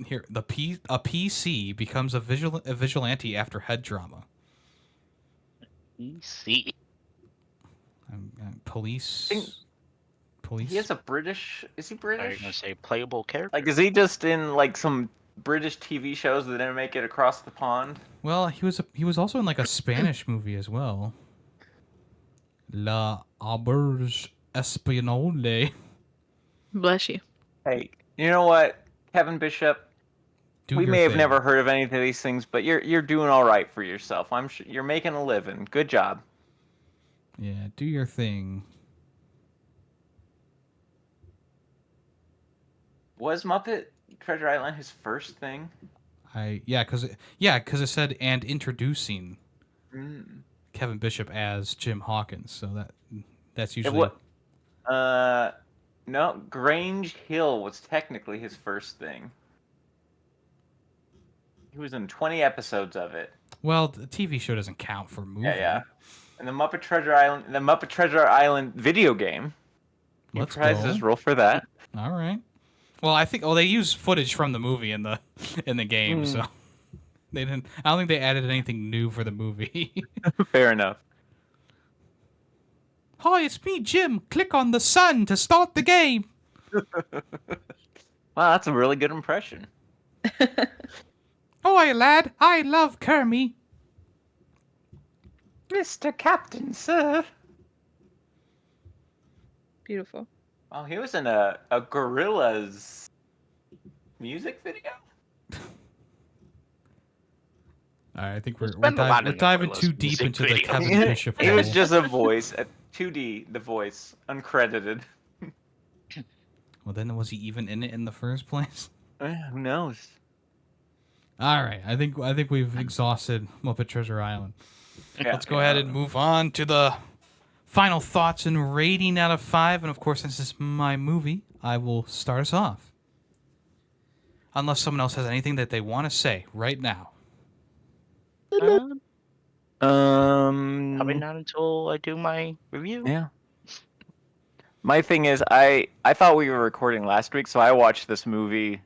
Here, a PC becomes a vigilante after head drama. PC. Police. He has a British. Is he Are you British? gonna say playable character? Like, is he just in like some British TV shows that didn't make it across the pond? Well, he was also in like a Spanish movie as well. La Auberge Espagnole. Bless you. Hey, you know what, Kevin Bishop? We may have never heard of any of these things, but you're doing all right for yourself. I'm sure you're making a living. Good job. Yeah, do your thing. Was Muppet Treasure Island his first thing? Because it said and introducing Mm. Kevin Bishop as Jim Hawkins, so that's usually No, Grange Hill was technically his first thing. He was in 20 episodes of it. well, the TV show doesn't count for movie. Yeah. And the Muppet Treasure Island video game. Let's Prizes go. roll for that. All right. Well, I think they use footage from the movie in the game, so they didn't. I don't think they added anything new for the movie. Fair enough. Hi, it's me, Jim. Click on the sun to start the game. Wow, that's a really good impression. Oi, lad. I love Kermie. Mr. Captain, sir. Beautiful. Oh, he was in a Gorillaz music video? All right, I think we're been a lot in the diving Gorillaz too deep music into the video. Kevin Bishop He was hole. just a voice, a 2D, the voice, uncredited. Well, then was he even in it in the first place? Who knows? All right, I think we've exhausted Muppet Treasure Island. Yeah. Let's go ahead and move on to the final thoughts and rating out of 5. And of course, since this is my movie, I will start us off. Unless someone else has anything that they want to say right now. Probably not until I do my review. Yeah. My thing is, I thought we were recording last week, so I watched this movie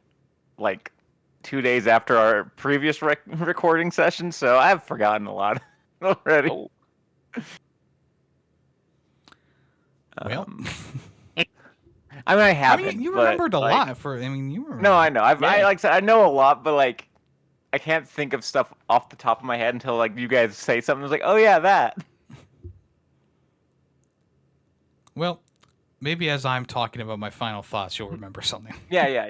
like 2 days after our previous recording session, so I've forgotten a lot already. Oh. Well, I mean, I haven't. I mean, you but, remembered a like- lot. You remember. No, I know. I Yeah. like I said, I know a lot, but like, I can't think of stuff off the top of my head until like you guys say something. It's like, oh yeah, that. Well, maybe as I'm talking about my final thoughts, you'll remember something. Yeah.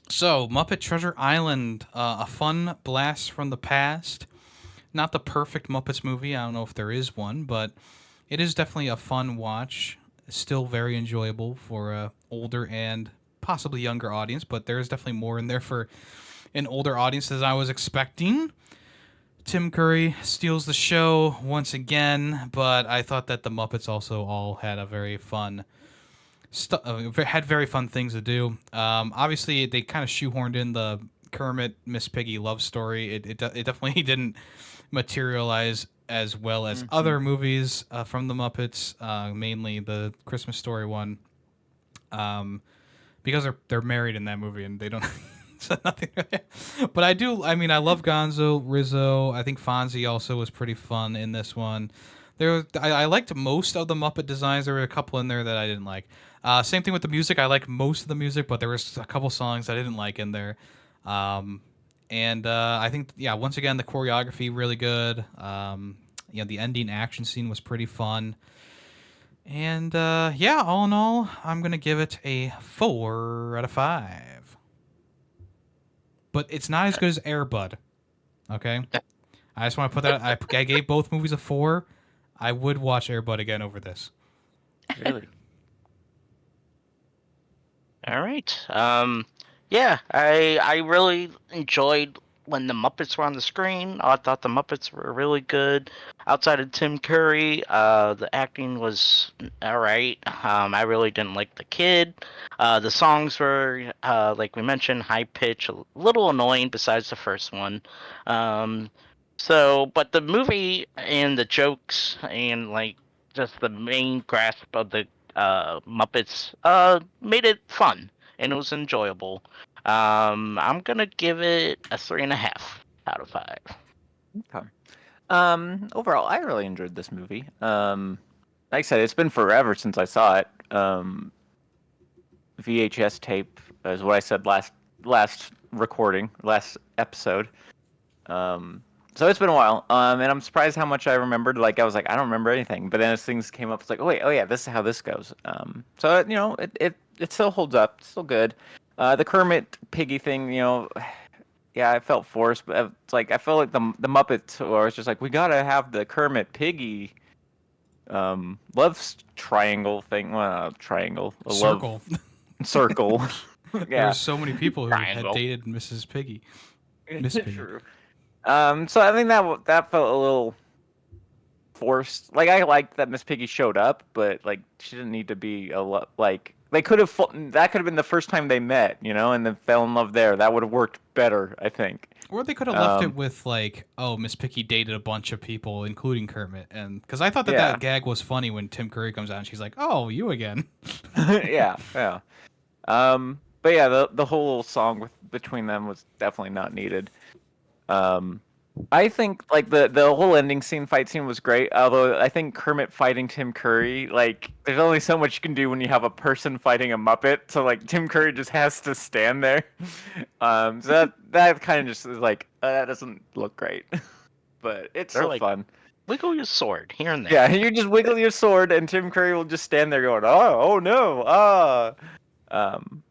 So, Muppet Treasure Island, a fun blast from the past. Not the perfect Muppets movie. I don't know if there is one, but it is definitely a fun watch. Still very enjoyable for a older and possibly younger audience, but there is definitely more in there for an older audience than I was expecting. Tim Curry steals the show once again, but I thought that the Muppets also all had a very fun had very fun things to do. Obviously, they kind of shoehorned in the Kermit Miss Piggy love story. It definitely didn't materialize as well as other movies from the Muppets, mainly the Christmas Story one, because they're married in that movie and they don't. So nothing. But I love Gonzo, Rizzo. I think Fonzie also was pretty fun in this one. I liked most of the Muppet designs. There were a couple in there that I didn't like. Same thing with the music. I like most of the music, but there was a couple songs I didn't like in there. And And I think, yeah, once again, the choreography really good. The ending action scene was pretty fun. And yeah, all in all, I'm going to give it a 4 out of 5. But it's not as good as Air Bud. Okay? I just want to put that. I gave both movies a 4. I would watch Air Bud again over this. Really? All right. Yeah, I really enjoyed when the Muppets were on the screen. I thought the Muppets were really good. Outside of Tim Curry, the acting was all right. I really didn't like the kid. The songs were, like we mentioned, high pitch, a little annoying. Besides the first one. But the movie and the jokes and like just the main grasp of the Muppets made it fun and it was enjoyable. I'm gonna give it a 3.5 out of 5. Okay. Overall, I really enjoyed this movie. Like I said, it's been forever since I saw it. VHS tape is what I said last recording, last episode. So it's been a while. And I'm surprised how much I remembered. Like I was like, I don't remember anything. But then as things came up, it's like, oh yeah, this is how this goes. So it still holds up. It's still good. The Kermit Piggy thing, yeah, I felt forced, but it's like I felt like the Muppets, or it's just like we gotta have the Kermit Piggy, love triangle thing. Well, triangle, a Circle. love circle. There Yeah, were so many people who Triangle. had dated Mrs. Piggy. Miss Piggy. true. So I think that felt a little forced. Like I liked that Miss Piggy showed up, but like she didn't need to be like. They could have that could have been the first time they met, and then fell in love there. That would have worked better, I think. Or they could have left it with like, oh, Miss Piggy dated a bunch of people, including Kermit, and because I thought that gag was funny when Tim Curry comes out and she's like, oh, you again. Yeah. But yeah, the whole song between them was definitely not needed. I think like the whole ending fight scene was great. Although I think Kermit fighting Tim Curry, like there's only so much you can do when you have a person fighting a Muppet. So like Tim Curry just has to stand there. So that kind of just is like that doesn't look great, but it's still like, fun. Wiggle your sword here and there. Yeah, you just wiggle your sword, and Tim Curry will just stand there going, oh no,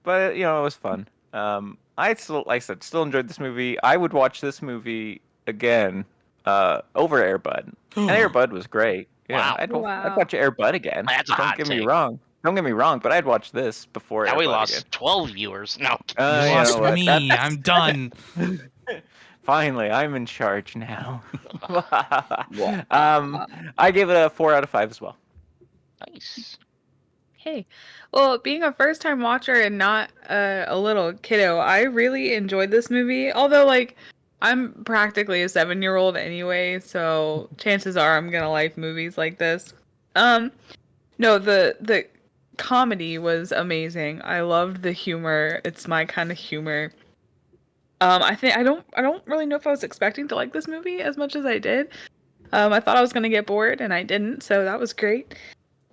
But it was fun. I still, like I said, still enjoyed this movie. I would watch this movie again over Air Bud. And Air Bud was great. Yeah, Wow. I'd watch Air Bud again. That's a hot Don't get me take. wrong. Don't get me wrong, but I'd watch this before Now Air we Bud lost again. 12 viewers. No. You You lost know what? me. I'm done. Finally, I'm in charge now. I gave it a 4 out of 5 as well. Nice. Hey, well, being a first-time watcher and not a little kiddo, I really enjoyed this movie. Although, like, I'm practically a 7-year-old anyway, so chances are I'm gonna like movies like this. No, the comedy was amazing. I loved the humor. It's my kind of humor. I think I don't really know if I was expecting to like this movie as much as I did. I thought I was gonna get bored, and I didn't, so that was great.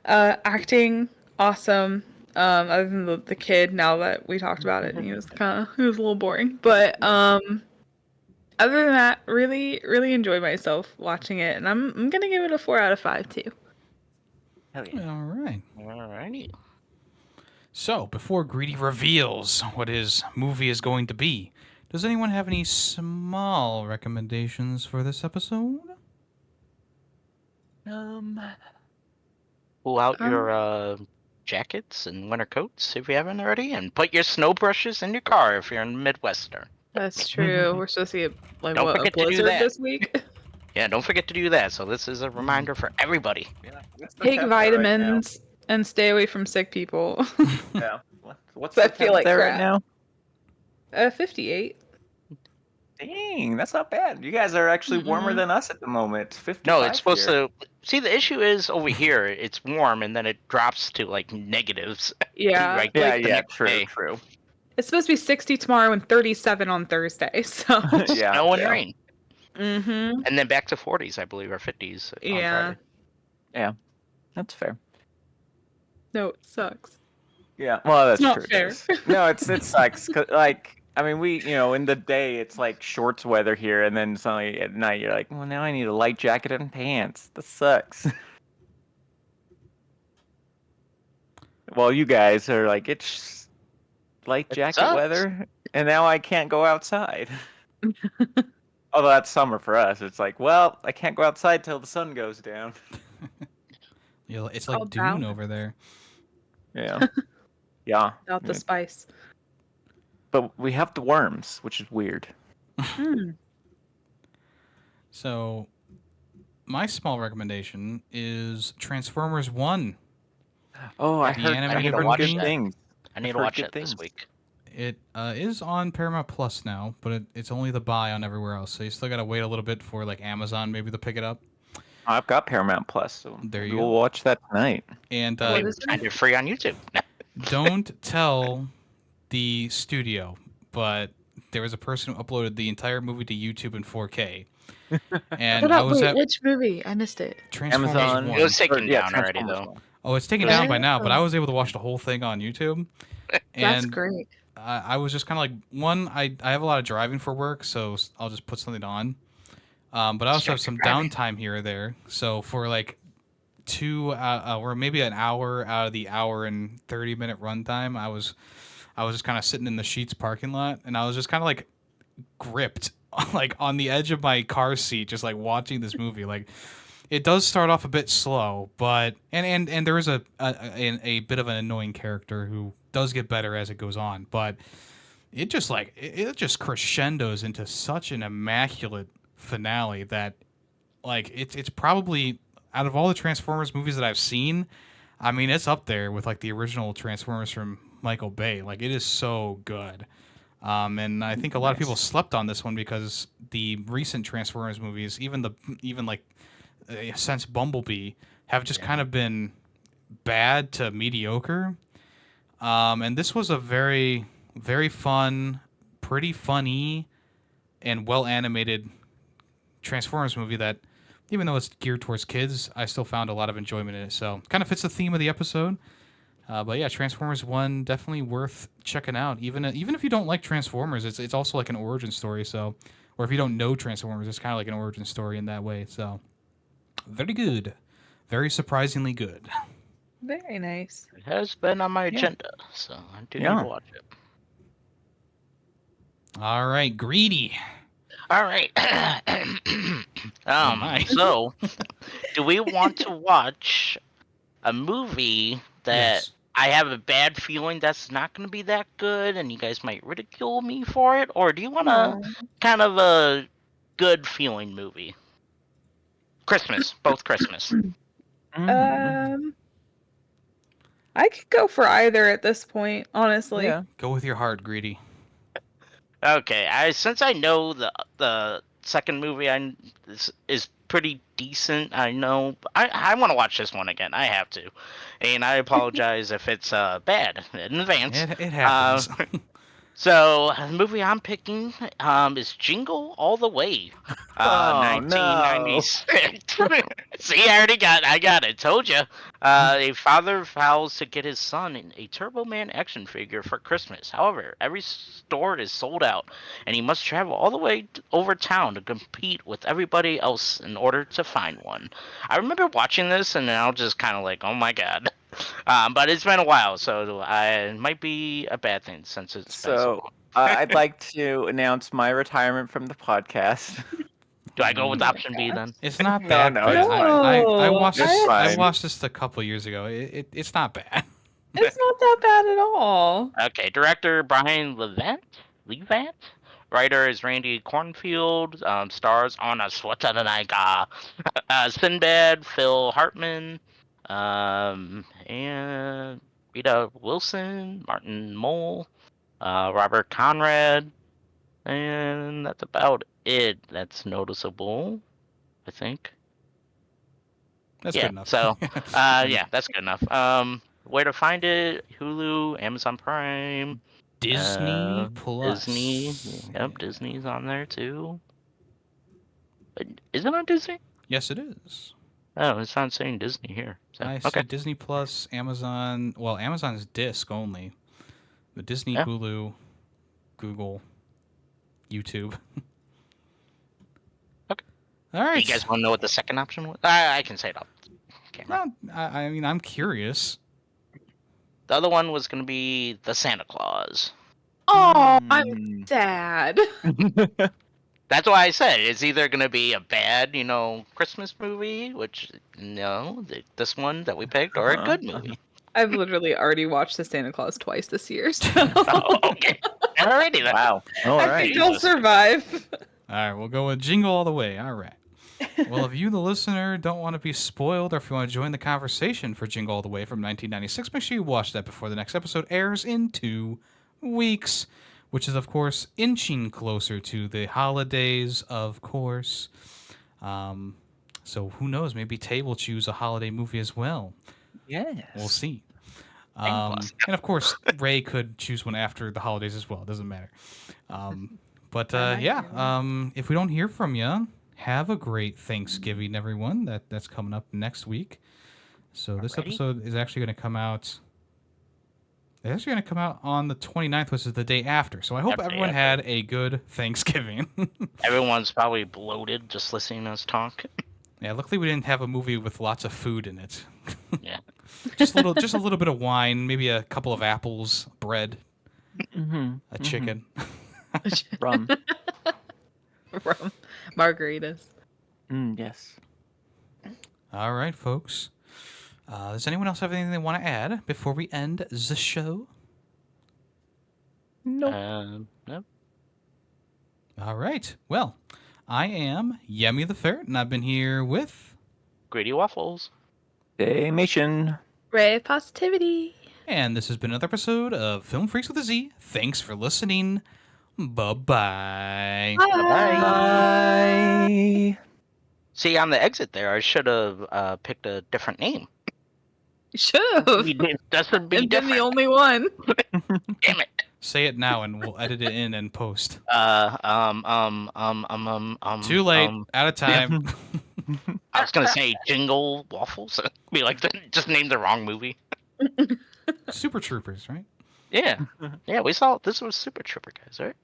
Acting awesome. Other than the kid, now that we talked about it, he was a little boring. But other than that, really enjoyed myself watching it, and I'm gonna give it a 4 out of 5 too. Hell yeah. All right. Alrighty. So, before Greedy reveals what his movie is going to be, does anyone have any small recommendations for this episode? Pull out your jackets and winter coats if you haven't already, and put your snow brushes in your car if you're in Midwestern. That's true. We're supposed to get like Don't what, a forget to do blizzard that. this week. Yeah, don't forget to do that. So this is a reminder for everybody. Yeah, that's the Take temperature right vitamins and stay away from sick people. now. Yeah. What's I the feel like temperature right crap. now? 58. Dang, that's not bad. You guys are actually warmer Mhm. than us at the moment. 55 No, it's supposed here. to. See, the issue is over here. It's warm, and then it drops to like negatives. Yeah. Right. Yeah, like the yeah, next day. true. It's supposed to be 60 tomorrow and 37 on Thursday. So. Yeah, Snow and yeah. rain, Mm-hmm. and then back to 40s, I believe, or 50s. on Yeah. Friday. That's fair. No, it sucks. Yeah, well, that's It's not true. fair. It does. No, it sucks. 'Cause, like, I mean, in the day it's like shorts weather here, and then suddenly at night you're like, well, now I need a light jacket and pants. This sucks. Well, you guys are like, it's light It jacket sucks. weather, and now I can't go outside. Although that's summer for us. It's like, well, I can't go outside till the sun goes down. It's like Oh, Dune wow. over there. Yeah. Yeah. Without the spice. But we have the worms, which is weird. Hmm. So, my small recommendation is Transformers 1. Oh, I The heard, animated I need to heard watch good that. things. I need I've to heard watch good it this things. week. It is on Paramount Plus now, but it's only the buy on everywhere else. So you still gotta wait a little bit for like Amazon maybe to pick it up. I've got Paramount Plus, so There you we'll go. watch that tonight. And What Maybe is find it? it free on YouTube. don't tell the studio, but there was a person who uploaded the entire movie to YouTube in 4K. And Shut I up, was wait, at which movie? I missed it. Transformers Amazon. 1. It was taken Yeah, down already, Transformers though. 1. Oh, it's taken down by now, but I was able to watch the whole thing on YouTube. That's And great. I was just kind of like, I have a lot of driving for work, so I'll just put something on. But I also have some Driving. downtime here or there. So for like 2 or maybe an hour out of the hour and 30-minute runtime, I was just kind of sitting in the Sheetz parking lot, and I was just kind of like gripped like on the edge of my car seat, just like watching this movie. Like it does start off a bit slow, but and there is a bit of an annoying character who does get better as it goes on, but it just like it just crescendos into such an immaculate finale that like it's probably out of all the Transformers movies that I've seen, I mean it's up there with like the original Transformers from Michael Bay. Like it is so good. And I think a lot of people slept on this one because the recent Transformers movies, even like since Bumblebee, have just kind of been bad to mediocre. And this was a very, very fun, pretty funny, and well animated Transformers movie that, even though it's geared towards kids, I still found a lot of enjoyment in it. So kind of fits the theme of the episode. But yeah, Transformers 1 definitely worth checking out. Even if you don't like Transformers, it's also like an origin story. So, or if you don't know Transformers, it's kind of like an origin story in that way. So, very good, very surprisingly good. Very nice. It has been on my agenda, so I do need Yeah. to watch it. All right, Greedy. All right. my. So, do we want to watch a movie that Yes. I have a bad feeling that's not going to be that good, and you guys might ridicule me for it, or do you want a kind of a good feeling movie? Christmas, both Christmas. I could go for either at this point, honestly. Yeah. Go with your heart, Greedy. Okay, since I know the second movie is pretty decent, I know I want to watch this one again. I have to, and I apologize if it's bad in advance. It happens. So the movie I'm picking is Jingle All the Way, Oh, 1996. See, I got it. Told you. A father vows to get his son a Turbo Man action figure for Christmas. However, every store is sold out, and he must travel all the way over town to compete with everybody else in order to find one. I remember watching this, and I was just kind of like, oh my god. But it's been a while, so it might be a bad thing since it's been so So long. I'd like to announce my retirement from the podcast. Do I go with option B then? It's not No, that no, bad. it's I fine. watched It's this. I fine. watched this a couple years ago. It's not bad. It's not that bad at all. Okay, director Brian Levant. Writer is Randy Cornfield. Stars Anna Schwarzenegger, Sinbad, Phil Hartman, and Rita Wilson, Martin Mull, Robert Conrad, and that's about it. That's noticeable, I think. That's Yeah, good enough. so, yeah, that's good enough. Where to find it? Hulu, Amazon Prime, Disney Plus. Disney. Yep, Disney's on there too. Is it on Disney? Yes, it is. Oh, it's not saying Disney here. So, I see okay. Disney Plus, Amazon. Well, Amazon's disc only. The Disney, Yeah. Hulu. Google, YouTube. Okay. All right. You guys want to know what the second option was? I can say it off camera. No, I mean, I'm curious. The other one was going to be the Santa Claus. Oh, I'm sad. That's why I said it's either going to be a bad, Christmas movie, which, this one that we picked, or a good movie. I've literally already watched the Santa Claus twice this year, so Oh, okay. Alrighty then. Wow. All I right. think I'll survive. All right, we'll go with Jingle All the Way. All right. Well, if you, the listener, don't want to be spoiled, or if you want to join the conversation for Jingle All the Way from 1996, make sure you watch that before the next episode airs in 2 weeks, which is, of course, inching closer to the holidays, of course. So who knows? Maybe Tay will choose a holiday movie as well. Yes. We'll see. And of course, Ray could choose one after the holidays as well. It doesn't matter. If we don't hear from you, have a great Thanksgiving, everyone. That's coming up next week. So this episode is actually going to come out. It's actually going to come out on the 29th, which is the day after. So I hope everyone had a good Thanksgiving. Everyone's probably bloated just listening to us talk. Yeah, luckily we didn't have a movie with lots of food in it. Yeah. just a little bit of wine, maybe a couple of apples, bread, a chicken. Rum. From margaritas. Yes. All right, folks. Does anyone else have anything they want to add before we end the show? No. Nope. All right. Well, I am Yemmy the Ferret, and I've been here with... Greedy Waffles. Damation. Ray of positivity. And this has been another episode of Film Freaks with a Z. Thanks for listening. Bye-bye. Bye. See, on the exit there, I should have picked a different name. Should have. That would be And been different. the only one. Damn it. Say it now, and we'll edit it in and post. Too late. Out of time. I was gonna say Jingle Waffles. Be like, just name the wrong movie. Super Troopers, right? Yeah, yeah. We saw this was Super Trooper, guys, right?